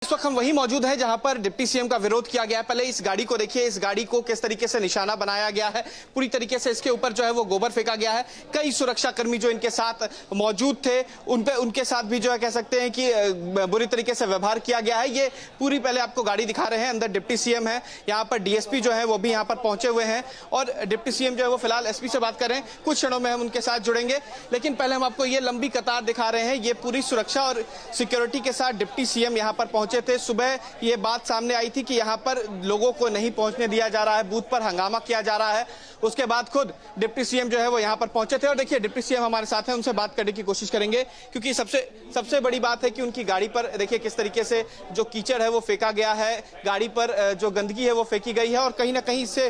इस वक्त हम वहीं मौजूद हैं जहां पर डिप्टी सीएम का विरोध किया गया है। पहले इस गाड़ी को देखिए, इस गाड़ी को किस तरीके से निशाना बनाया गया है। पूरी तरीके से इसके ऊपर जो है वो गोबर फेंका गया है। कई सुरक्षा कर्मी जो इनके साथ मौजूद थे उनके साथ भी जो है कह सकते हैं कि बुरी तरीके से व्यवहार किया गया है। ये पूरी पहले आपको गाड़ी दिखा रहे हैं, अंदर डिप्टी सीएम है, यहाँ पर डीएसपी जो है वो भी यहाँ पर पहुंचे हुए हैं और डिप्टी सीएम जो है वो फिलहाल एसपी से बात कर रहे हैं। कुछ क्षणों में हम उनके साथ जुड़ेंगे, लेकिन पहले हम आपको ये लंबी कतार दिखा रहे हैं। ये पूरी सुरक्षा और सिक्योरिटी के साथ डिप्टी सीएम यहाँ पर पहुंचे थे। सुबह ये बात सामने आई थी कि यहाँ पर लोगों को नहीं पहुंचने दिया जा रहा है, बूथ पर हंगामा किया जा रहा है। उसके बाद खुद डिप्टी सीएम जो है वो यहाँ पर पहुंचे थे और देखिए डिप्टी सीएम हमारे साथ हैं, उनसे बात करने की कोशिश करेंगे क्योंकि सबसे बड़ी बात है कि उनकी गाड़ी पर देखिए किस तरीके से जो कीचड़ है वो फेंका गया है, गाड़ी पर जो गंदगी है वो फेंकी गई है और कहीं ना कहीं से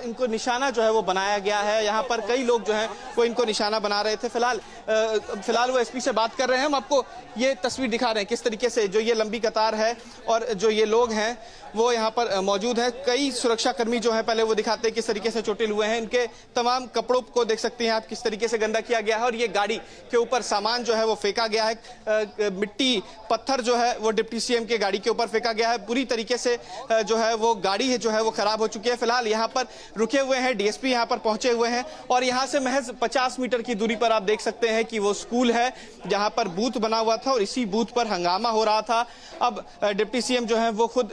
इनको निशाना जो है वो बनाया गया है। यहाँ पर कई लोग जो है वो इनको निशाना बना रहे थे। फिलहाल वो एसपी से बात कर रहे हैं। हम आपको ये तस्वीर दिखा रहे हैं किस तरीके से जो ये लंबी कतार है और जो ये लोग हैं वो यहाँ पर मौजूद हैं। कई सुरक्षा कर्मी जो हैं पहले वो दिखाते हैं किस तरीके से चोटिल हुए हैं। इनके तमाम कपड़ों को देख सकते हैं आप किस तरीके से गंदा किया गया है और ये गाड़ी के ऊपर सामान जो है वो फेंका गया है। मिट्टी पत्थर जो है वो डिप्टी सीएम के गाड़ी के ऊपर फेंका गया है। पूरी तरीके से जो है वो गाड़ी है जो है वो खराब हो चुकी है। फिलहाल यहाँ पर रुके हुए हैं, डीएसपी यहाँ पर पहुंचे हुए हैं और यहाँ से महज 50 मीटर की दूरी पर आप देख सकते हैं कि वो स्कूल है जहाँ पर बूथ बना हुआ था और इसी बूथ पर हंगामा हो रहा था। अब डिप्टी सीएम जो है वो खुद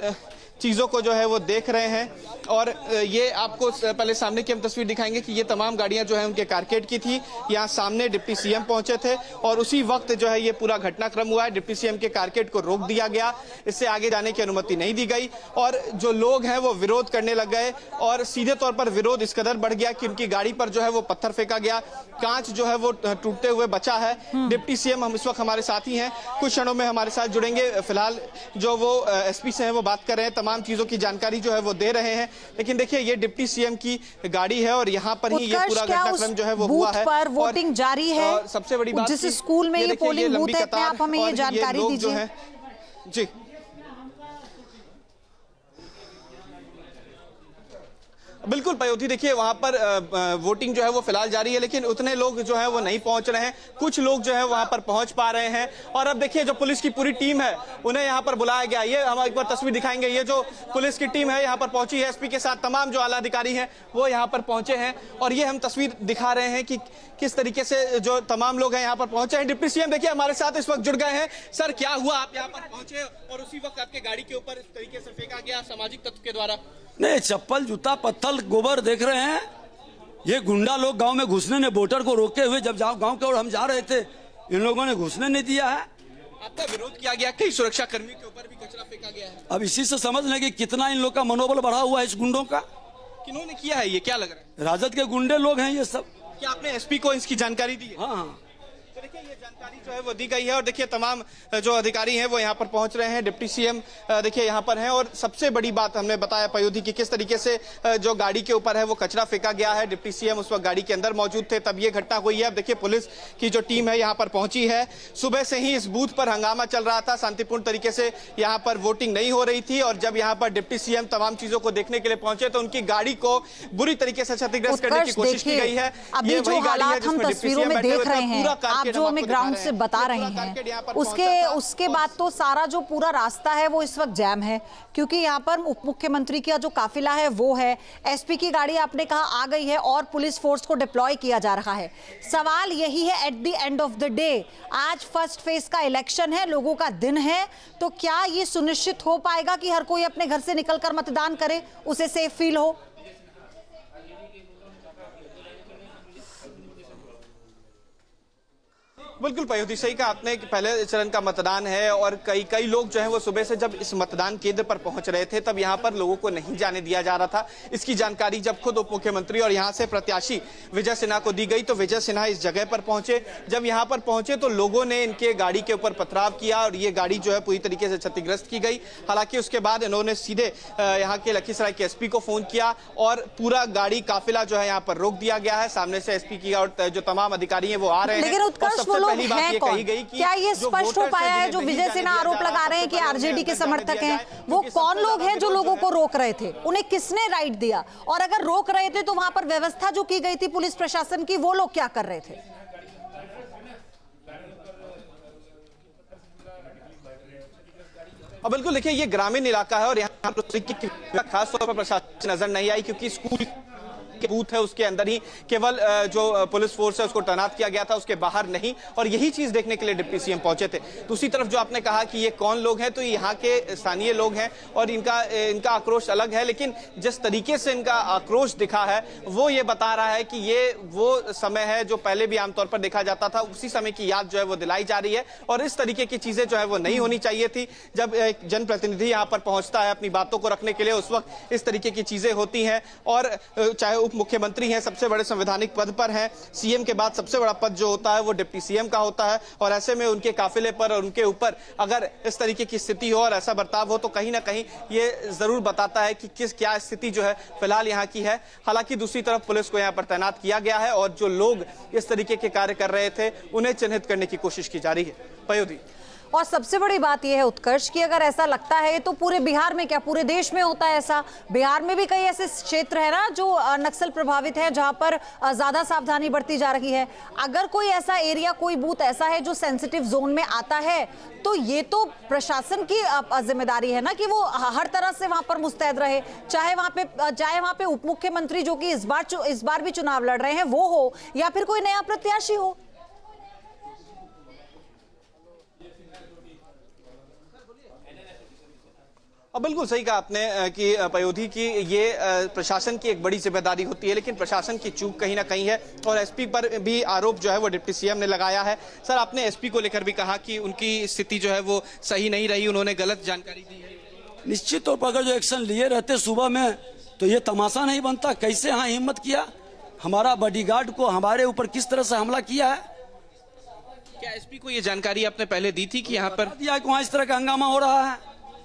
चीज़ों को जो है वो देख रहे हैं और ये आपको पहले सामने की हम तस्वीर दिखाएंगे कि ये तमाम गाड़ियां जो है उनके कारकेड की थी। यहाँ सामने डिप्टी सीएम पहुंचे थे और उसी वक्त जो है ये पूरा घटनाक्रम हुआ है। डिप्टी सीएम के कारकेड को रोक दिया गया, इससे आगे जाने की अनुमति नहीं दी गई और जो लोग हैं वो विरोध करने लग गए और सीधे तौर पर विरोध इस कदर बढ़ गया कि उनकी गाड़ी पर जो है वो पत्थर फेंका गया, कांच जो है वो टूटते हुए बचा है। डिप्टी सीएम हम इस वक्त हमारे साथ ही हैं, कुछ क्षणों में हमारे साथ जुड़ेंगे। फिलहाल जो वो एसपी से हैं वो बात कर रहे हैं, तमाम चीजों की जानकारी जो है वो दे रहे हैं। लेकिन देखिए ये डिप्टी सीएम की गाड़ी है और यहाँ पर ही ये पूरा घटनाक्रम जो है वो हुआ है पर वोटिंग जारी है। सबसे बड़ी बात जिस स्कूल में ये पोलिंग बूथ है, आप हमें ये जानकारी दीजिए जी। बिल्कुल पयोधी, देखिए वहां पर वोटिंग जो है वो फिलहाल जारी है लेकिन उतने लोग जो है वो नहीं पहुंच रहे हैं। कुछ लोग जो है वहां पर पहुंच पा रहे हैं और अब देखिए जो पुलिस की पूरी टीम है उन्हें यहां पर बुलाया गया। ये हम एक बार तस्वीर दिखाएंगे। ये जो पुलिस की टीम है यहां पर पहुंची है, एसपी के साथ तमाम जो आला अधिकारी हैं वो यहां पर पहुंचे हैं और ये हम तस्वीर दिखा रहे हैं कि किस तरीके से जो तमाम लोग हैं यहाँ पर पहुंचे हैं। डिप्टी सीएम देखिए हमारे साथ इस वक्त जुड़ गए हैं। सर क्या हुआ, आप यहाँ पर पहुंचे और उसी वक्त आपके गाड़ी के ऊपर इस तरीके से फेंका गया सामाजिक तत्व के द्वारा? नहीं, चप्पल जूता पत्थर गोबर देख रहे हैं। ये गुंडा लोग गांव में घुसने ने वोटर को रोके हुए जब गांव के ओर हम जा रहे थे इन लोगों ने घुसने नहीं दिया है। आपका विरोध किया गया, कई सुरक्षा कर्मी के ऊपर भी कचरा फेंका गया है। अब इसी से समझ लें कि कितना इन लोग का मनोबल बढ़ा हुआ है। इस गुंडों का किन्होंने किया है ये, क्या लग रहा है? राजद के गुंडे लोग हैं ये सब। क्या आपने एसपी को इसकी जानकारी दी है? हाँ, तो देखिए ये जानकारी जो है वो दी गई है और देखिए तमाम जो अधिकारी हैं वो यहाँ पर पहुंच रहे हैं। डिप्टी सीएम देखिए यहाँ पर हैं और सबसे बड़ी बात हमने बताया पयोधी की किस तरीके से जो गाड़ी के ऊपर है वो कचरा फेंका गया है। डिप्टी सीएम उस वक्त गाड़ी के अंदर मौजूद थे तब ये घटना हुई है। अब देखिए पुलिस की जो टीम है यहाँ पर पहुंची है। सुबह से ही इस बूथ पर हंगामा चल रहा था, शांतिपूर्ण तरीके से यहाँ पर वोटिंग नहीं हो रही थी और जब यहाँ पर डिप्टी सीएम तमाम चीजों को देखने के लिए पहुंचे तो उनकी गाड़ी को बुरी तरीके से क्षतिग्रस्त करने की कोशिश की गई है। अभी जो हालात हम तस्वीरों में देख रहे हैं, आप जो हमें ग्राउंड से बता रहे हैं, उसके बाद तो सारा जो पूरा रास्ता है वो इस वक्त जैम है क्योंकि यहाँ पर उप मुख्यमंत्री का जो काफिला है वो है, एसपी की गाड़ी आपने कहा आ गई है और पुलिस फोर्स को डिप्लॉय किया जा रहा है। सवाल यही है at the end of the day, आज फर्स्ट फेज का इलेक्शन है, लोगों का दिन है, तो क्या ये सुनिश्चित हो पाएगा कि हर कोई अपने घर से निकलकर मतदान करे, उसे सेफ फील हो? बिल्कुल पयोधी, सही कहा आपने कि पहले चरण का मतदान है और कई लोग जो है वो सुबह से जब इस मतदान केंद्र पर पहुंच रहे थे तब यहां पर लोगों को नहीं जाने दिया जा रहा था। इसकी जानकारी जब खुद उप मुख्यमंत्री और यहां से प्रत्याशी विजय सिन्हा को दी गई तो विजय सिन्हा इस जगह पर पहुंचे। जब यहां पर पहुंचे तो लोगों ने इनके गाड़ी के ऊपर पथराव किया और ये गाड़ी जो है पूरी तरीके से क्षतिग्रस्त की गई। हालांकि उसके बाद इन्होंने सीधे यहाँ के लखीसराय के एसपी को फोन किया और पूरा गाड़ी काफिला जो है यहाँ पर रोक दिया गया है। सामने से एसपी की और जो तमाम अधिकारी है वो आ रहे हैं। पहली बात ये कही गई कि क्या ये स्पष्ट हो पाया है? जो विजय सिन्हा आरोप लगा रहे हैं कि आरजेडी के समर्थक हैं, वो कौन लोग हैं जो लोगों को रोक रहे थे? उन्हें किसने राइट दिया? और अगर रोक रहे थे तो वहां पर व्यवस्था जो की गई थी पुलिस प्रशासन की, वो लोग क्या कर रहे थे? और बिल्कुल देखिए ये ग्रामीण इलाका है और यहाँ पर खास तौर पर प्रशासन नजर नहीं आई क्योंकि स्कूल के बूथ है उसके अंदर ही केवल जो पुलिस फोर्स है उसको तैनात किया गया था, उसके बाहर नहीं। और यही चीज देखने के लिए डिप्टी सीएम पहुंचे थे। दूसरी तरफ जो आपने कहा कि ये कौन लोग हैं, तो ये यहाँ के स्थानीय लोग हैं और इनका आक्रोश अलग है, लेकिन जिस तरीके से इनका आक्रोश दिखा है वो ये बता रहा है कि ये वो समय है जो पहले भी आमतौर पर देखा जाता था, उसी समय की याद जो है वो दिलाई जा रही है। और इस तरीके की चीजें जो है वो नहीं होनी चाहिए थी। जब एक जनप्रतिनिधि यहाँ पर पहुंचता है अपनी बातों को रखने के लिए, उस वक्त इस तरीके की चीजें होती हैं। और चाहे उप मुख्यमंत्री हैं, सबसे बड़े संवैधानिक पद पर हैं, सीएम के बाद सबसे बड़ा पद जो होता है वो डिप्टी सीएम का होता है। और ऐसे में उनके काफिले पर और उनके ऊपर अगर इस तरीके की स्थिति हो और ऐसा बर्ताव हो तो कहीं ना कहीं ये जरूर बताता है कि क्या स्थिति जो है फिलहाल यहाँ की है। हालांकि दूसरी तरफ पुलिस को यहाँ पर तैनात किया गया है और जो लोग इस तरीके के कार्य कर रहे थे उन्हें चिन्हित करने की कोशिश की जा रही है। पयोधी। और सबसे बड़ी बात यह है उत्कर्ष कि अगर ऐसा लगता है तो पूरे बिहार में क्या पूरे देश में होता है ऐसा। बिहार में भी कई ऐसे क्षेत्र है ना जो नक्सल प्रभावित है, जहां पर ज्यादा सावधानी बरती जा रही है। अगर कोई ऐसा एरिया, कोई बूथ ऐसा है जो सेंसिटिव जोन में आता है तो ये तो प्रशासन की जिम्मेदारी है ना कि वो हर तरह से वहां पर मुस्तैद रहे, चाहे वहां पे उप मुख्यमंत्री जो कि इस बार भी चुनाव लड़ रहे हैं वो हो या फिर कोई नया प्रत्याशी हो। अब बिल्कुल सही कहा आपने कि पयोधी की ये प्रशासन की एक बड़ी जिम्मेदारी होती है, लेकिन प्रशासन की चूक कहीं ना कहीं है। और एसपी पर भी आरोप जो है वो डिप्टी सीएम ने लगाया है। सर, आपने एसपी को लेकर भी कहा कि उनकी स्थिति जो है वो सही नहीं रही, उन्होंने गलत जानकारी दी है। निश्चित तौर पर अगर जो एक्शन लिए रहते सुबह में तो ये तमाशा नहीं बनता। कैसे यहाँ हिम्मत किया, हमारा बॉडीगार्ड को हमारे ऊपर किस तरह से हमला किया है। क्या एसपी को ये जानकारी आपने पहले दी थी कि यहाँ पर वहाँ इस तरह का हंगामा हो रहा है?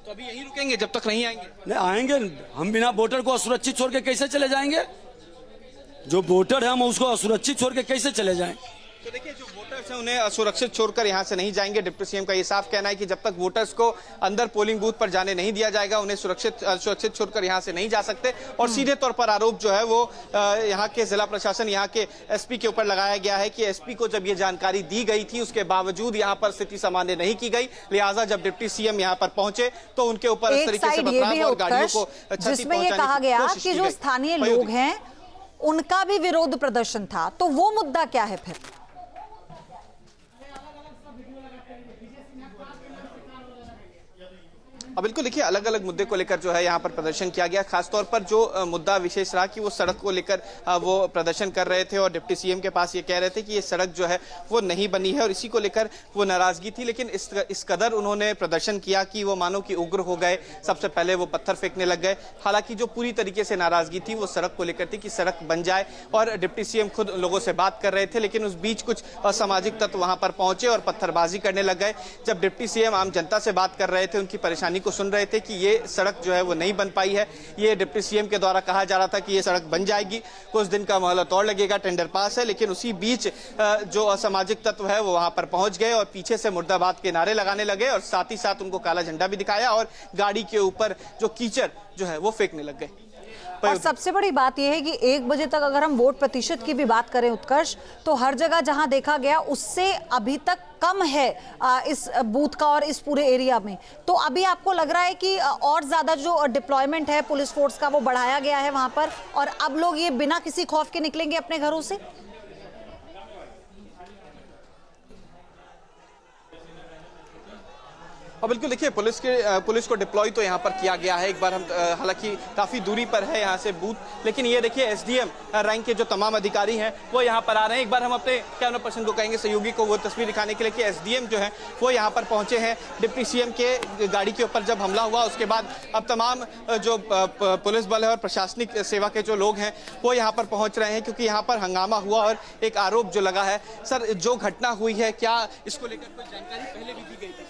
तो अभी यहीं रुकेंगे जब तक नहीं आएंगे? नहीं आएंगे, हम बिना वोटर को असुरक्षित छोड़ के कैसे चले जाएंगे? जो वोटर है हम उसको असुरक्षित छोड़ के कैसे चले जाएं? तो देखिए जो वोटर्स हैं उन्हें असुरक्षित छोड़कर यहाँ से नहीं जाएंगे। डिप्टी सीएम का ये साफ कहना है कि जब तक वोटर्स को अंदर पोलिंग बूथ पर जाने नहीं दिया जाएगा उन्हें सुरक्षित छोड़कर यहाँ से नहीं जा सकते। और सीधे तौर पर आरोप जो है वो यहाँ के जिला प्रशासन, यहाँ के एसपी के ऊपर लगाया गया है कि एसपी को जब ये जानकारी दी गई थी उसके बावजूद यहाँ पर स्थिति सामान्य नहीं की गई, लिहाजा जब डिप्टी सीएम यहाँ पर पहुंचे तो उनके ऊपर इस तरीके से बदलाव और गाड़ियों को जिसमें ये कहा गया कि जो स्थानीय लोग हैं उनका भी विरोध प्रदर्शन था, तो वो मुद्दा क्या है फिर? अब बिल्कुल देखिए अलग अलग मुद्दे को लेकर जो है यहाँ पर प्रदर्शन किया गया। खासतौर पर जो मुद्दा विशेष रहा कि वो सड़क को लेकर वो प्रदर्शन कर रहे थे और डिप्टी सीएम के पास ये कह रहे थे कि ये सड़क जो है वो नहीं बनी है और इसी को लेकर वो नाराजगी थी। लेकिन इस कदर उन्होंने प्रदर्शन किया कि वो मानो कि उग्र हो गए। सबसे पहले वो पत्थर फेंकने लग गए। हालांकि जो पूरी तरीके से नाराजगी थी वो सड़क को लेकर थी कि सड़क बन जाए और डिप्टी सीएम खुद लोगों से बात कर रहे थे। लेकिन उस बीच कुछ असामाजिक तत्व वहां पर पहुंचे और पत्थरबाजी करने लग गए। जब डिप्टी सीएम आम जनता से बात कर रहे थे, उनकी परेशानी को सुन रहे थे कि ये सड़क जो है वो नहीं बन पाई है, ये डिप्टी सीएम के द्वारा कहा जा रहा था कि ये सड़क बन जाएगी, कुछ दिन का मोहलत और लगेगा, टेंडर पास है। लेकिन उसी बीच जो असामाजिक तत्व है वो वहां पर पहुंच गए और पीछे से मुर्दाबाद के नारे लगाने लगे और साथ ही साथ उनको काला झंडा भी दिखाया और गाड़ी के ऊपर जो कीचड़ जो है वो फेंकने लग गए। और सबसे बड़ी बात यह है कि 1 बजे तक अगर हम वोट प्रतिशत की भी बात करें उत्कर्ष, तो हर जगह जहां देखा गया उससे अभी तक कम है इस बूथ का और इस पूरे एरिया में। तो अभी आपको लग रहा है कि और ज्यादा जो डिप्लॉयमेंट है पुलिस फोर्स का वो बढ़ाया गया है वहां पर और अब लोग ये बिना किसी खौफ के निकलेंगे अपने घरों से? और बिल्कुल देखिए पुलिस को डिप्लॉय तो यहाँ पर किया गया है। एक बार हम हालांकि काफी दूरी पर है यहाँ से बूथ, लेकिन ये देखिए एसडीएम रैंक के जो तमाम अधिकारी हैं वो यहाँ पर आ रहे हैं। एक बार हम अपने कैमरा पर्सन को कहेंगे सहयोगी को वो तस्वीर दिखाने के लिए कि एसडीएम जो है वो यहाँ पर पहुंचे हैं। डिप्टी सीएम के गाड़ी के ऊपर जब हमला हुआ उसके बाद अब तमाम जो पुलिस बल है और प्रशासनिक सेवा के जो लोग हैं वो यहाँ पर पहुंच रहे हैं क्योंकि यहाँ पर हंगामा हुआ और एक आरोप जो लगा है। सर, जो घटना हुई है क्या इसको लेकर कोई जानकारी पहले भी दी गई थी?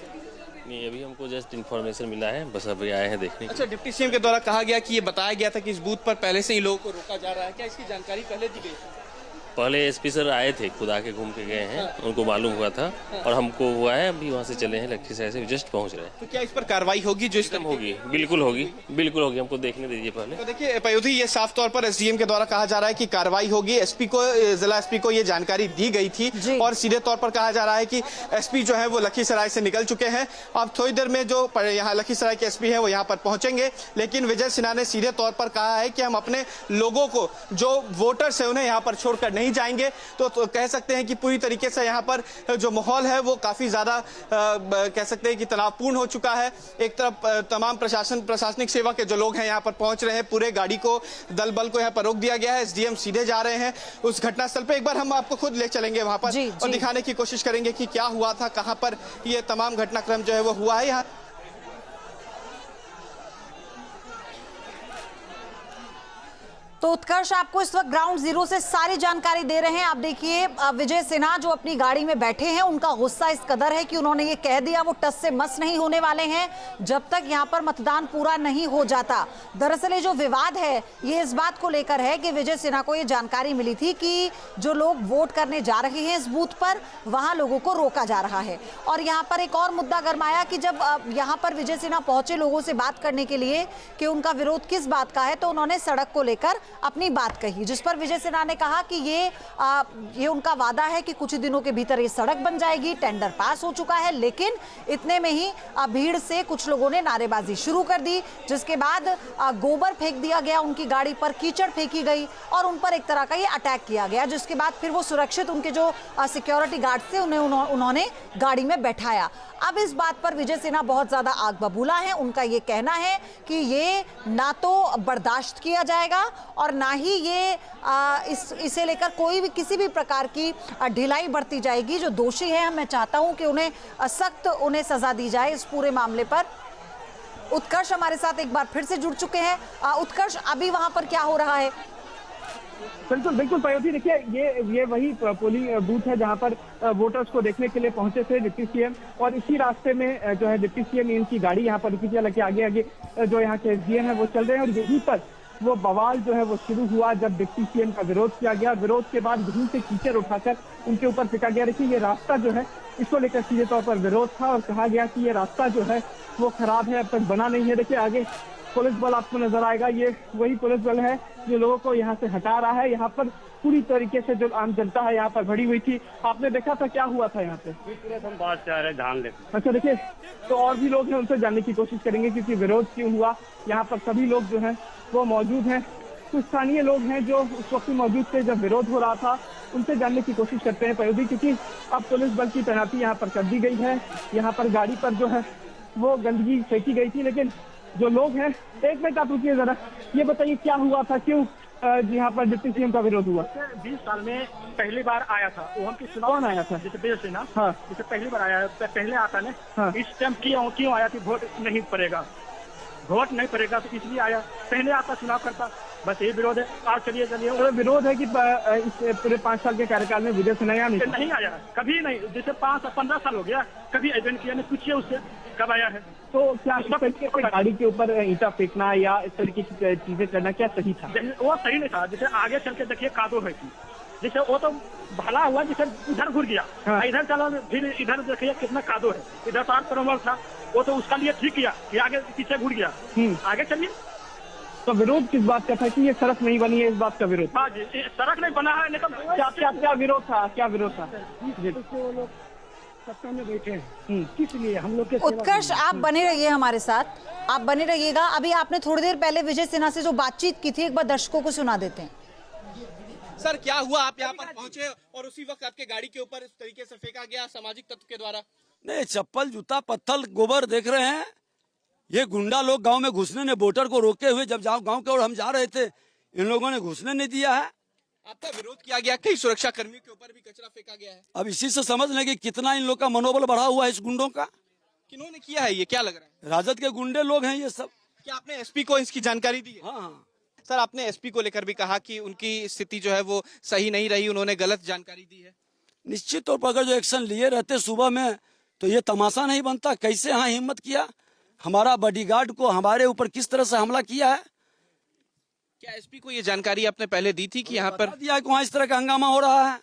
नहीं, अभी हमको जस्ट इन्फॉर्मेशन मिला है, बस अभी आए हैं देखने। अच्छा, डिप्टी सीएम के द्वारा कहा गया कि ये बताया गया था कि इस बूथ पर पहले से ही लोगों को रोका जा रहा है, क्या इसकी जानकारी पहले दी गई थी? पहले एसपी सर आए थे, खुद आके घूम के गए हैं, उनको मालूम हुआ था और हमको हुआ है, अभी वहाँ से चले हैं, लखीसराय से जस्ट पहुँच रहे हैं। तो क्या इस पर कार्रवाई होगी? जो एकदम होगी, बिल्कुल होगी, बिल्कुल होगी, हमको देखने दीजिए पहले। तो देखिए पयोधी, ये साफ तौर पर एसडीएम के द्वारा कहा जा रहा है कि कार्रवाई होगी। एसपी को, जिला एसपी को ये जानकारी दी गई थी और सीधे तौर पर कहा जा रहा है कि एसपी जो है वो लखीसराय से निकल चुके हैं। अब थोड़ी देर में जो यहाँ लखीसराय के एसपी है वो यहाँ पर पहुंचेंगे, लेकिन विजय सिन्हा ने सीधे तौर पर कहा है कि हम अपने लोगों को, जो वोटर्स है, उन्हें यहाँ पर छोड़कर नहीं जाएंगे। तो कह सकते हैं कि पूरी तरीके से यहाँ पर जो माहौल है वो काफी ज्यादा कह सकते हैं कि तनावपूर्ण हो चुका है। एक तरफ तमाम प्रशासनिक सेवा के जो लोग हैं यहाँ पर पहुंच रहे हैं, पूरे गाड़ी को, दल बल को यहाँ पर रोक दिया गया है। एसडीएम सीधे जा रहे हैं उस घटनास्थल पे। एक बार हम आपको खुद ले चलेंगे वहां पर और दिखाने की कोशिश करेंगे कि क्या हुआ था, कहां पर ये तमाम घटनाक्रम जो है वो हुआ है। यहाँ तो उत्कर्ष आपको इस वक्त ग्राउंड जीरो से सारी जानकारी दे रहे हैं। आप देखिए विजय सिन्हा जो अपनी गाड़ी में बैठे हैं, उनका गुस्सा इस कदर है कि उन्होंने ये कह दिया वो टस से मस नहीं होने वाले हैं जब तक यहाँ पर मतदान पूरा नहीं हो जाता। दरअसल ये जो विवाद है ये इस बात को लेकर है कि विजय सिन्हा को ये जानकारी मिली थी कि जो लोग वोट करने जा रहे हैं इस बूथ पर, वहां लोगों को रोका जा रहा है। और यहाँ पर एक और मुद्दा गरमाया कि जब यहाँ पर विजय सिन्हा पहुंचे लोगों से बात करने के लिए कि उनका विरोध किस बात का है, तो उन्होंने सड़क को लेकर अपनी बात कही, जिस पर विजय सिन्हा ने कहा कि ये उनका वादा है कि कुछ दिनों के भीतर ये सड़क बन जाएगी, टेंडर पास हो चुका है। लेकिन इतने में ही भीड़ से कुछ लोगों ने नारेबाजी शुरू कर दी, जिसके बाद गोबर फेंक दिया गया उनकी गाड़ी पर, कीचड़ फेंकी गई और उन पर एक तरह का ये अटैक किया गया, जिसके बाद फिर वो सुरक्षित उनके जो सिक्योरिटी गार्ड थे उन्होंने गाड़ी में बैठाया। अब इस बात पर विजय सिन्हा बहुत ज्यादा आग बबूला है। उनका ये कहना है कि ये ना तो बर्दाश्त किया जाएगा और ना ही ये इसे लेकर कोई भी किसी भी प्रकार की ढिलाई बरती जाएगी। जो दोषी है, मैं चाहता हूं कि उन्हें सख्त सजा दी जाए इस पूरे मामले पर। उत्कर्ष हमारे साथ एक बार फिर से जुड़ चुके हैं। उत्कर्ष, अभी वहां पर क्या हो रहा है? बिल्कुल पयोधी, देखिए ये वही पोलिंग बूथ है जहां पर वोटर्स को देखने के लिए पहुंचे थे डिप्टी सीएम, और इसी रास्ते में जो है डिप्टी सीएम इनकी गाड़ी यहां पर रुकी थी। हालांकि आगे जो यहाँ के एसडीएम है वो चल रहे हैं और यहीं पर वो बवाल जो है वो शुरू हुआ जब डिप्टी सीएम का विरोध किया गया। विरोध के बाद यहीं से कीचड़ उठाकर उनके ऊपर फेंका गया। देखिए ये रास्ता जो है इसको लेकर सीधे तौर पर विरोध था और कहा गया कि ये रास्ता जो है वो खराब है, अब तक बना नहीं है। देखिए आगे पुलिस बल आपको नजर आएगा, ये वही पुलिस बल है जो लोगों को यहाँ से हटा रहा है। यहाँ पर पूरी तरीके से जो आम जनता है यहाँ पर भरी हुई थी। आपने देखा था क्या हुआ था यहाँ पे? हम बात चाह रहे धान ले। अच्छा, देखिए तो और भी लोग हैं, उनसे जानने की कोशिश करेंगे क्योंकि विरोध क्यों हुआ। यहाँ पर सभी लोग जो है वो मौजूद हैं। कुछ स्थानीय लोग हैं जो उस वक्त मौजूद थे जब विरोध हो रहा था, उनसे जानने की कोशिश करते हैं पयोधी, क्योंकि अब पुलिस बल की तैनाती यहाँ पर कर दी गई है। यहाँ पर गाड़ी पर जो है वो गंदगी फेंकी गई थी, लेकिन जो लोग हैं, एक मिनट आप रुकिए जरा, ये बताइए क्या हुआ था, क्यों यहाँ पर डिप्टी सीएम का विरोध हुआ? 20 साल में पहली बार आया था वो, हम किस चुनाव आया था जैसे विजय सिन्हा। हाँ, जैसे पहली बार आया, पहले आता ने। हाँ। इस टाइम क्यों आया कि वोट नहीं पड़ेगा, वोट नहीं पड़ेगा तो इसलिए आया। पहले आता चुनाव करता, बस ये विरोध है। और चलिए विरोध है कि इस पूरे 5 साल के कार्यकाल में विजय सिन्हा नहीं आया, कभी नहीं। जैसे 5-15 साल हो गया, कभी एजेंट किया नहीं, पूछिए उससे कब आया है। तो क्या गाड़ी के ऊपर ईंटा फेंकना या इस तरीके की चीजें करना क्या सही था? वो सही नहीं था। जैसे आगे चल के देखिए कादो है कि जैसे वो तो भला हुआ, जैसे इधर घुर गया। हाँ। इधर चला, फिर इधर देखिए कितना कादो है। इधर 7 किलोमीटर था, वो तो उसका लिए ठीक किया कि आगे पीछे घुर गया। आगे चलिए। तो विरोध किस बात का था कि ये सड़क नहीं बनी है, इस बात का विरोध? हाँ जी, सड़क नहीं बना है, लेकिन क्या विरोध था, क्या विरोध था? सत्ता में बैठे हैं, किस लिए हम लोग के? उत्कर्ष, आप बने रहिए हमारे साथ, आप बने रहिएगा। अभी आपने थोड़ी देर पहले विजय सिन्हा से जो बातचीत की थी, एक बार दर्शकों को सुना देते हैं। सर क्या हुआ, आप यहाँ पर पहुंचे और उसी वक्त आपके गाड़ी के ऊपर इस तरीके से फेंका गया सामाजिक तत्व के द्वारा? नहीं, चप्पल, जूता, पत्थर, गोबर देख रहे हैं। ये गुंडा लोग गांव में घुसने ने, वोटर को रोके हुए जब गांव के ओर हम जा रहे थे, इन लोगों ने घुसने नहीं दिया है। आपका विरोध किया गया, कई सुरक्षा कर्मियों के ऊपर भी कचरा फेंका गया है। अब इसी से समझ लें कि कितना इन लोग का मनोबल बढ़ा हुआ है इस गुंडों का। किन्होंने किया है ये, क्या लग रहा है? राजद के गुंडे लोग हैं ये सब। क्या आपने एसपी को इसकी जानकारी दी है? हाँ। सर, आपने एसपी को लेकर भी कहा कि उनकी स्थिति जो है वो सही नहीं रही, उन्होंने गलत जानकारी दी है। निश्चित तौर पर अगर जो एक्शन लिए रहते सुबह में तो ये तमाशा नहीं बनता। कैसे यहाँ हिम्मत किया, हमारा बॉडीगार्ड को हमारे ऊपर किस तरह से हमला किया है। क्या एसपी को ये जानकारी आपने पहले दी थी कि यहाँ पर बता दिया कि वहाँ इस तरह का हंगामा हो रहा है?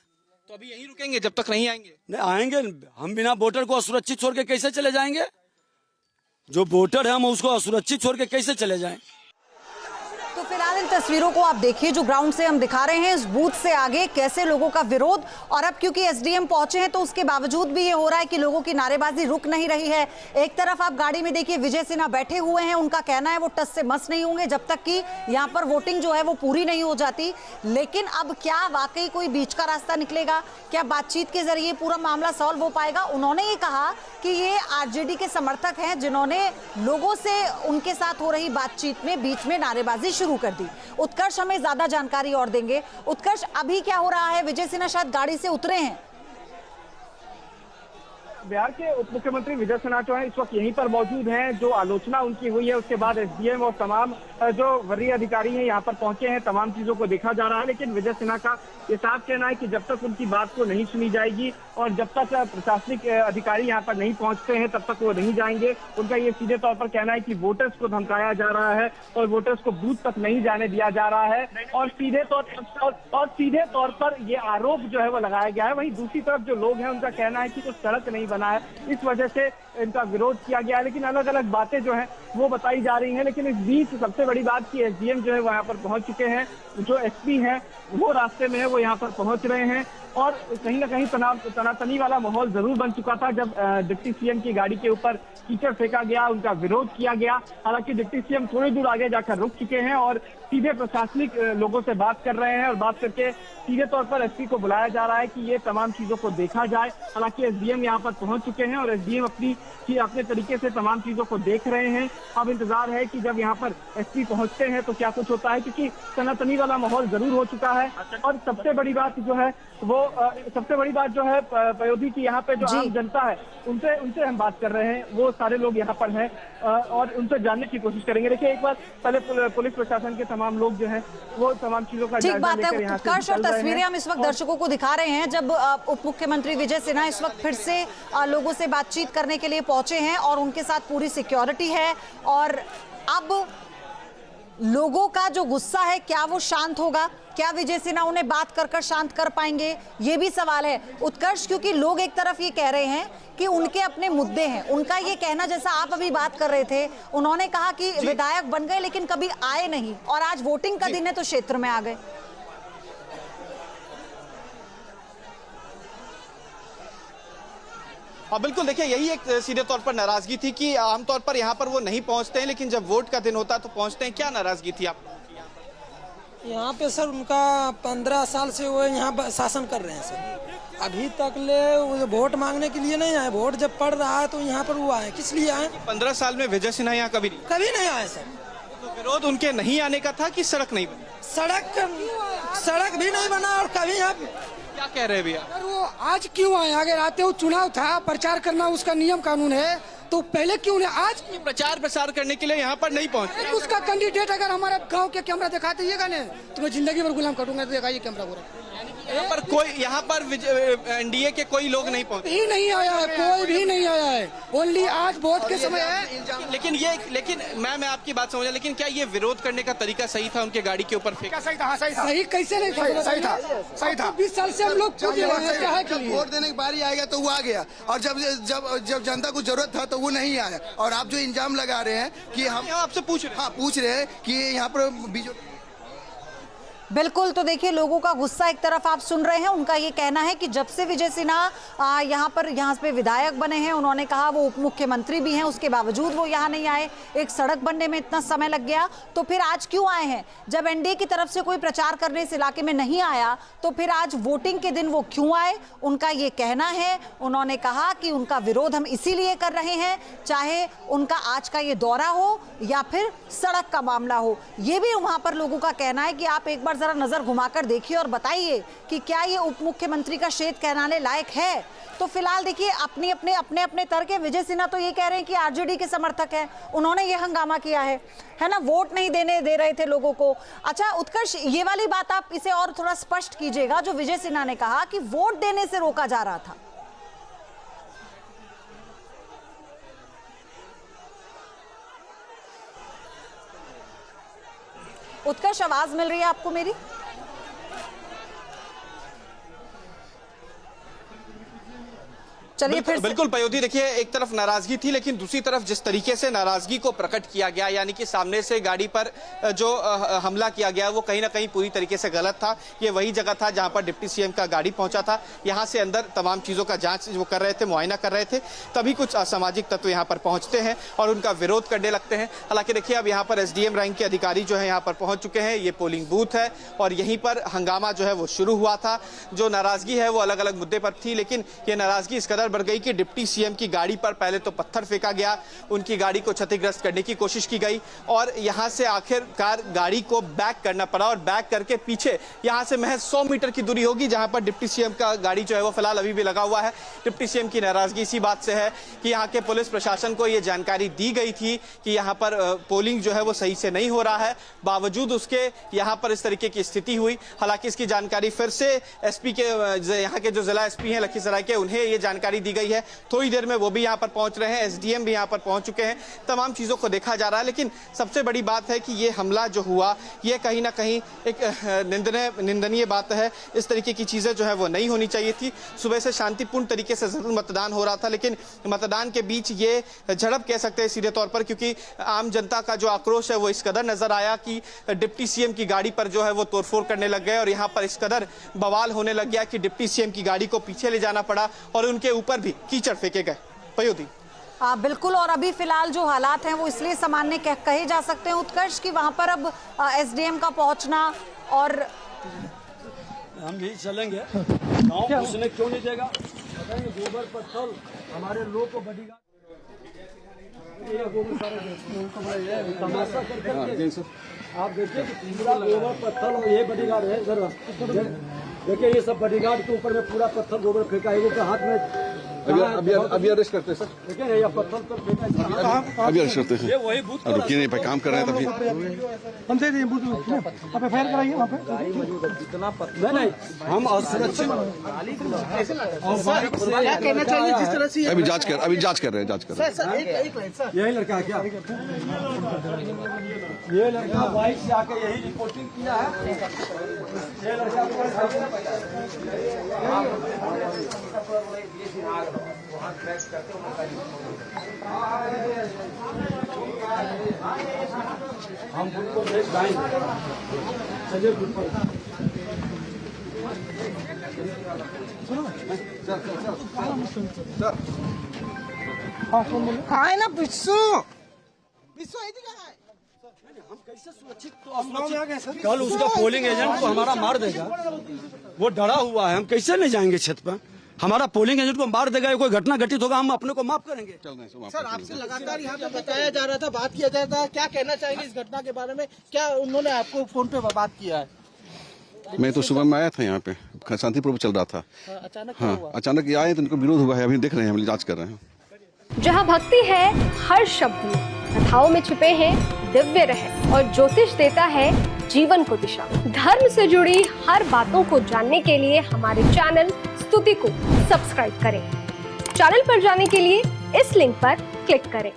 तो अभी यहीं रुकेंगे जब तक नहीं आएंगे? नहीं आएंगे, हम बिना वोटर को असुरक्षित छोड़ के कैसे चले जाएंगे? जो वोटर है हम उसको असुरक्षित छोड़ के कैसे चले जाएं? तो फिलहाल इन तस्वीरों को आप देखिए जो ग्राउंड से हम दिखा रहे हैं, इस बूथ से आगे कैसे लोगों का विरोध। और अब क्योंकि एसडीएम पहुंचे हैं तो उसके बावजूद भी ये हो रहा है कि लोगों की नारेबाजी रुक नहीं रही है। एक तरफ आप गाड़ी में देखिए विजय सिन्हा बैठे हुए हैं, उनका कहना है वो टस से मस नहीं होंगे जब तक कि यहाँ पर वोटिंग जो है वो पूरी नहीं हो जाती। लेकिन अब क्या वाकई कोई बीच का रास्ता निकलेगा? क्या बातचीत के जरिए पूरा मामला सॉल्व हो पाएगा? उन्होंने ये कहा कि ये आरजेडी के समर्थक हैं जिन्होंने लोगों से उनके साथ हो रही बातचीत में बीच में नारेबाजी शुरू कर दी। उत्कर्ष हमें ज्यादा जानकारी और देंगे। उत्कर्ष, अभी क्या हो रहा है? विजय सिन्हा शायद गाड़ी से उतरे हैं। बिहार के उप मुख्यमंत्री विजय सिन्हा जो है इस वक्त यहीं पर मौजूद हैं। जो आलोचना उनकी हुई है उसके बाद एसडीएम और तमाम जो वरीय अधिकारी हैं यहाँ पर पहुंचे हैं, तमाम चीजों को देखा जा रहा है। लेकिन विजय सिन्हा का ये साफ कहना है कि जब तक उनकी बात को नहीं सुनी जाएगी और जब तक प्रशासनिक अधिकारी यहाँ पर नहीं पहुंचते हैं तब तक वो नहीं जाएंगे। उनका ये सीधे तौर पर कहना है कि वोटर्स को धमकाया जा रहा है और वोटर्स को बूथ तक नहीं जाने दिया जा रहा है और सीधे तौर पर ये आरोप जो है वो लगाया गया है। वहीं दूसरी तरफ जो लोग हैं उनका कहना है कि कुछ सड़क नहीं बना है, इस वजह से इनका विरोध किया गया है। लेकिन अलग अलग बातें जो है वो बताई जा रही हैं। लेकिन इस बीच सबसे बड़ी बात की एसडीएम जो है वो यहाँ पर पहुंच चुके हैं, जो एसपी हैं वो रास्ते में है, वो यहाँ पर पहुंच रहे हैं और कहीं ना कहीं तनातनी वाला माहौल जरूर बन चुका था जब डिप्टी सीएम की गाड़ी के ऊपर कीचड़ फेंका गया, उनका विरोध किया गया। हालांकि डिप्टी सीएम थोड़ी दूर आगे जाकर रुक चुके हैं और सीधे प्रशासनिक लोगों से बात कर रहे हैं और बात करके सीधे तौर पर एसपी को बुलाया जा रहा है कि ये तमाम चीजों को देखा जाए। हालांकि एसडीएम यहाँ पर पहुंच चुके हैं और एसडीएम अपने तरीके से तमाम चीजों को देख रहे हैं। अब इंतजार है कि जब यहाँ पर एसपी पहुंचते हैं तो क्या कुछ होता है, क्योंकि तनातनी वाला माहौल जरूर हो चुका है। और सबसे बड़ी बात जो है पयोधी की यहाँ पे जो आम जनता है उनसे हम बात कर रहे हैं, वो सारे लोग यहाँ पर हैं और उनसे जानने की कोशिश करेंगे। देखिए एक बार पहले पुलिस प्रशासन के तमाम लोग जो हैं वो तमाम चीजों का जायजा लेकर यहाँ से उत्कर्ष, और तस्वीरें हम इस वक्त दर्शकों को दिखा रहे हैं जब उप मुख्यमंत्री विजय सिन्हा इस वक्त फिर से लोगों से बातचीत करने के लिए पहुंचे हैं और उनके साथ पूरी सिक्योरिटी है। और अब लोगों का जो गुस्सा है क्या वो शांत होगा? क्या विजय सिन्हा उन्हें बात कर शांत कर पाएंगे? ये भी सवाल है उत्कर्ष, क्योंकि लोग एक तरफ ये कह रहे हैं कि उनके अपने मुद्दे हैं। उनका ये कहना, जैसा आप अभी बात कर रहे थे, उन्होंने कहा कि विधायक बन गए लेकिन कभी आए नहीं और आज वोटिंग का दिन है तो क्षेत्र में आ गए। हाँ बिल्कुल, देखिए यही एक सीधे तौर पर नाराजगी थी कि आमतौर पर यहाँ पर वो नहीं पहुँचते हैं लेकिन जब वोट का दिन होता है तो पहुँचते हैं। क्या नाराजगी थी आपको? यहाँ पे सर उनका 15 साल से वो यहाँ शासन कर रहे हैं सर, अभी तक ले वो वोट मांगने के लिए नहीं आए। वोट जब पड़ रहा है तो यहाँ पर वो आए, किस लिए आए? 15 साल में विजय सिन्हा यहाँ कभी नहीं आए सर। तो विरोध उनके नहीं आने का था कि सड़क नहीं बनी? सड़क भी नहीं बना और कभी यहाँ क्या कह रहे हैं भैया? वो आज क्यों आए? अगर आते हो चुनाव था, प्रचार करना उसका नियम कानून है, तो पहले क्यों नहीं? आज प्रचार प्रसार करने के लिए यहाँ पर नहीं पहुँचे। उसका कैंडिडेट अगर हमारे गांव के कैमरा दिखाते ये गाने तो मैं जिंदगी भर गुलाम करूंगा। तो दिखाइए कैमरा पूरा। यहाँ पर एनडीए के कोई लोग नहीं पहुँचे? ही नहीं आया है, कोई भी नहीं आया है। ओनली आज वोट के समय है। लेकिन मैं आपकी बात समझा, लेकिन क्या ये विरोध करने का तरीका सही था? उनके गाड़ी के ऊपर फेंका सही था? सही कैसे नहीं था? सही था। 20 साल से हम लोग वोट देने की बारी आएगा तो वो आ गया और जब जनता को जरूरत था तो वो नहीं आया। और आप जो इल्जाम लगा रहे हैं कि हम आपसे पूछ रहे हैं कि यहाँ पर बीजेपी, बिल्कुल। तो देखिए लोगों का गुस्सा एक तरफ आप सुन रहे हैं, उनका ये कहना है कि जब से विजय सिन्हा यहाँ पे विधायक बने हैं, उन्होंने कहा वो उप मुख्यमंत्री भी हैं, उसके बावजूद वो यहाँ नहीं आए। एक सड़क बनने में इतना समय लग गया तो फिर आज क्यों आए हैं? जब एनडीए की तरफ से कोई प्रचार करने इस इलाके में नहीं आया तो फिर आज वोटिंग के दिन वो क्यों आए? उनका ये कहना है। उन्होंने कहा कि उनका विरोध हम इसीलिए कर रहे हैं, चाहे उनका आज का ये दौरा हो या फिर सड़क का मामला हो। ये भी वहां पर लोगों का कहना है कि आप एक बार जरा नजर घुमाकर देखिए और बताइए कि क्या ये उप मुख्यमंत्री का शेद कहलाने लायक है। तो फिलहाल देखिए अपने तर्क है। विजय सिन्हा तो ये कह रहे हैं कि आरजेडी के समर्थक हैं, उन्होंने ये हंगामा किया है ना, वोट नहीं देने दे रहे थे लोगों को। अच्छा उत्कर्ष, ये वाली बात आप इसे और थोड़ा स्पष्ट कीजिएगा, जो विजय सिन्हा ने कहा कि वोट देने से रोका जा रहा था। उत्कर्ष, आवाज मिल रही है आपको मेरी? चलिए फिर बिल्कुल पयोधी, देखिए एक तरफ नाराजगी थी, लेकिन दूसरी तरफ जिस तरीके से नाराजगी को प्रकट किया गया, यानी कि सामने से गाड़ी पर जो हमला किया गया वो कहीं ना कहीं पूरी तरीके से गलत था। ये वही जगह था जहां पर डिप्टी सीएम का गाड़ी पहुंचा था। यहां से अंदर तमाम चीजों का जांच वो कर रहे थे, मुआयना कर रहे थे, तभी कुछ असामाजिक तत्व यहां पर पहुंचते हैं और उनका विरोध करने लगते हैं। हालांकि देखिए अब यहाँ पर एसडीएम रैंक के अधिकारी जो है यहाँ पर पहुंच चुके हैं। ये पोलिंग बूथ है और यहीं पर हंगामा जो है वो शुरू हुआ था। जो नाराजगी है वो अलग अलग मुद्दे पर थी, लेकिन ये नाराजगी इस कदर बढ़ गई कि डिप्टी सीएम की गाड़ी पर पहले तो पत्थर फेंका गया, उनकी गाड़ी को क्षतिग्रस्त करने की कोशिश की गई और यहां से आखिरकार गाड़ी को बैक करना पड़ा और बैक करके पीछे यहां से महज 100 मीटर की दूरी होगी जहां पर डिप्टी सीएम का गाड़ी जो है वो फिलहाल अभी भी लगा हुआ है। डिप्टी सीएम की नाराजगी इसी बात से है कि यहां के पुलिस प्रशासन को यह जानकारी दी गई थी कि यहां पर पोलिंग जो है वो सही से नहीं हो रहा है, बावजूद उसके यहां पर इस तरीके की स्थिति हुई। हालांकि इसकी जानकारी फिर से एसपी के यहाँ के जो जिला एसपी हैं लखीसराय के, उन्हें ये जानकारी दी गई है। थोड़ी देर में वो भी यहाँ पर पहुंच रहे हैं, एसडीएम भी यहाँ पर पहुंच चुके हैं। तमाम चीजों को देखा जा रहा है, लेकिन सबसे बड़ी बात है कि ये हमला जो हुआ ये कहीं ना कहीं एक निंदनीय बात है। इस तरीके की चीजें जो है वो नहीं होनी चाहिए थी। सुबह से शांतिपूर्ण तरीके से जरूर मतदान हो रहा था, लेकिन मतदान के बीच ये झड़प कह सकते हैं सीधे तौर पर, क्योंकि आम जनता का जो आक्रोश है वो इस कदर नजर आया कि डिप्टी सीएम की गाड़ी पर जो है वो तोड़फोड़ करने लग गए और यहाँ पर इस कदर बवाल होने लग गया कि डिप्टी सीएम की गाड़ी को पीछे ले जाना पड़ा और उनके ऊपर भी कीचड़ फेंके गए। पयोधी बिल्कुल, और अभी फिलहाल जो हालात हैं वो इसलिए सामान्य कहे जा सकते हैं उत्कर्ष कि वहां पर अब एसडीएम का पहुंचना और हम यही चलेंगे। गाँव घुसने क्यों नहीं देगा? गोबर पत्थर हमारे लोग को बॉडीगार्ड आप देखिए कि पूरा गोबर पत्थर और ये बॉडीगार्ड है इधर। देखिए ये सब बॉडीगार्ड के ऊपर में पूरा पत्थर गोबर फेंका है, वो हाथ में अभी अरेस्ट करते हैं सर। देखिए ये पत्थर तो फेंका, अभी अरेस्ट करते हैं। ये वही बूथ रुकिए नहीं पे काम कर रहे हैं तभी हम दे देंगे बूथ आप एफआईआर कराइए वहाँ पे। इतना पत्थर नहीं, हम असुरक्षित क्या कहना चाहिए जिस तरह से अभी जांच कर रहे हैं। यही लड़का है क्या? ये लड़का बाइक से आके यही रिपोर्टिंग किया है। ये लड़का हम उनको देख जाएंगे। चलिए कहाँ है ना बिस्सू हम कैसे सुरक्षित? तो कल उसका पोलिंग एजेंट को हमारा मार देगा, वो डरा हुआ है। हम कैसे नहीं जाएंगे छत पर? हमारा पोलिंग एजेंट को मार देगा, कोई घटना घटित होगा, हम अपने को माफ करेंगे। सर आपसे लगातार यहाँ पे बताया जा रहा था, बात किया जा रहा था, क्या कहना चाहेंगे इस घटना के बारे में? क्या उन्होंने आपको फोन पे बात किया है? मैं तो सुबह में आया था यहाँ पे, शांतिपूर्वक चल रहा था। अचानक ये आए तो उनको विरोध हुआ है, अभी देख रहे हैं, हम जांच कर रहे हैं। जहाँ भक्ति है हर शब्द में, कथाओं में छुपे हैं दिव्य रहस्य और ज्योतिष देता है जीवन को दिशा। धर्म से जुड़ी हर बातों को जानने के लिए हमारे चैनल स्तुति को सब्सक्राइब करें। चैनल पर जाने के लिए इस लिंक पर क्लिक करें।